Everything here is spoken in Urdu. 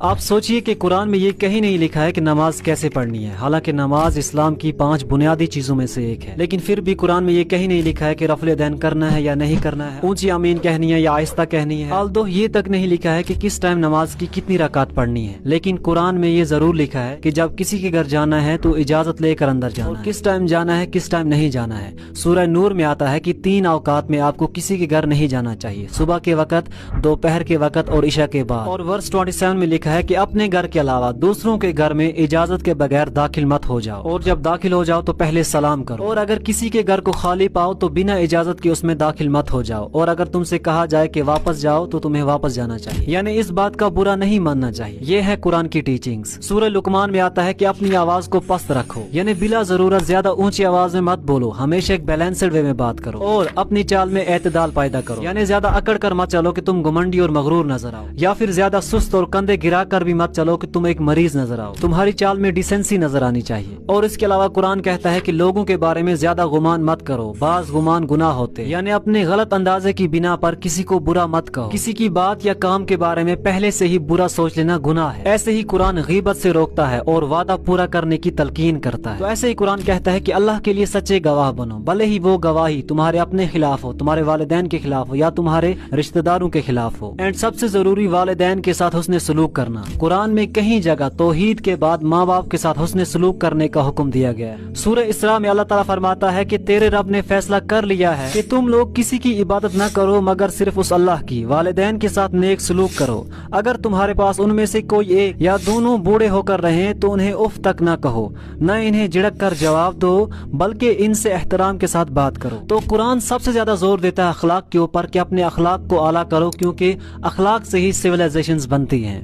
آپ سوچئے کہ قرآن میں یہ کہیں نہیں لکھا ہے کہ نماز کیسے پڑھنی ہے، حالانکہ نماز اسلام کی 5 بنیادی چیزوں میں سے ایک ہے، لیکن پھر بھی قرآن میں یہ کہیں نہیں لکھا ہے کہ رفع دین کرنا ہے یا نہیں کرنا ہے، اونچی آمین کہنی ہے یا آہستہ کہنی ہے، آلدو یہ تک نہیں لکھا ہے کہ کس ٹائم نماز کی کتنی رکعت پڑھنی ہے، لیکن قرآن میں یہ ضرور لکھا ہے کہ جب کسی کے گھر جانا ہے تو اجازت لے کر اندر جانا ہے، کس ٹائم جانا ہے کس ٹائم نہیں جانا ہے۔ سورہ نور میں آتا ہے کہ 3 اوقات میں آپ کو کسی کے گھر نہیں جانا چاہیے، صبح کے وقت، دوپہر کے وقت اور عشاء کے بعد۔ اور ورس 27 میں لکھا ہے کہ اپنے گھر کے علاوہ دوسروں کے گھر میں اجازت کے بغیر داخل مت ہو جاؤ، اور جب داخل ہو جاؤ تو پہلے سلام کرو، اور اگر کسی کے گھر کو خالی پاؤ تو بنا اجازت کے اس میں داخل مت ہو جاؤ، اور اگر تم سے کہا جائے کہ واپس جاؤ تو تمہیں واپس جانا چاہیے، یعنی اس بات کا برا نہیں ماننا چاہیے۔ یہ ہے قرآن کی ٹیچنگز۔ سورہ لقمان میں آتا ہے کہ اپنی آواز کو پست رکھو، یعنی بلا ضرورت زیادہ اونچی آواز میں مت بولو، ہمیشہ ایک بیلنسڈ وے میں بات کرو، اور اپنی چال میں اعتدال پیدا کرو، یعنی زیادہ اکڑ کر مت چلو کہ تم گھمنڈی اور مغرور نظر آؤ، یا پھر زیادہ سست اور کندھے گرا کر بھی مت چلو کہ تم ایک مریض نظر آؤ۔ تمہاری چال میں ڈیسنسی نظر آنی چاہیے۔ اور اس کے علاوہ قرآن کہتا ہے کہ لوگوں کے بارے میں زیادہ گمان مت کرو، بعض گمان گناہ ہوتے، یعنی اپنے غلط اندازے کی بنا پر کسی کو برا مت کہو، کسی کی بات یا کام کے بارے میں پہلے سے ہی برا سوچ لینا گناہ ہے۔ ایسے ہی قرآن غیبت سے روکتا ہے اور وعدہ پورا کرنے کی تلقین کرتا ہے۔ تو ایسے ہی قرآن کہتا ہے کہ اللہ کے لیے سچے گواہ بنو، بھلے ہی وہ گواہی تمہارے اپنے خلاف ہو، تمہارے والدین کے خلاف ہو یا تمہارے رشتہ داروں کے خلاف ہو، اینڈ سب سے ضروری والدین کے ساتھ حسن سلوک کرنا۔ قرآن میں کہیں جگہ توحید کے بعد ماں باپ کے ساتھ حسن سلوک کرنے کا حکم دیا گیا ہے۔ سورہ اسراء میں اللہ تعالیٰ فرماتا ہے کہ تیرے رب نے فیصلہ کر لیا ہے کہ تم لوگ کسی کی عبادت نہ کرو مگر صرف اس اللہ کی، والدین کے ساتھ نیک سلوک کرو، اگر تمہارے پاس ان میں سے کوئی ایک یا دونوں بوڑھے ہو کر رہیں تو انہیں اف تک نہ کہو، نہ انہیں جھڑک کر جواب دو بلکہ ان سے احترام کے ساتھ بات کرو۔ تو قرآن سب سے زیادہ زور دیتا ہے اخلاق کے اوپر کہ اپنے اخلاق کو اعلیٰ کرو، کیونکہ اخلاق سے ہی سویلائزیشنز بنتی ہیں۔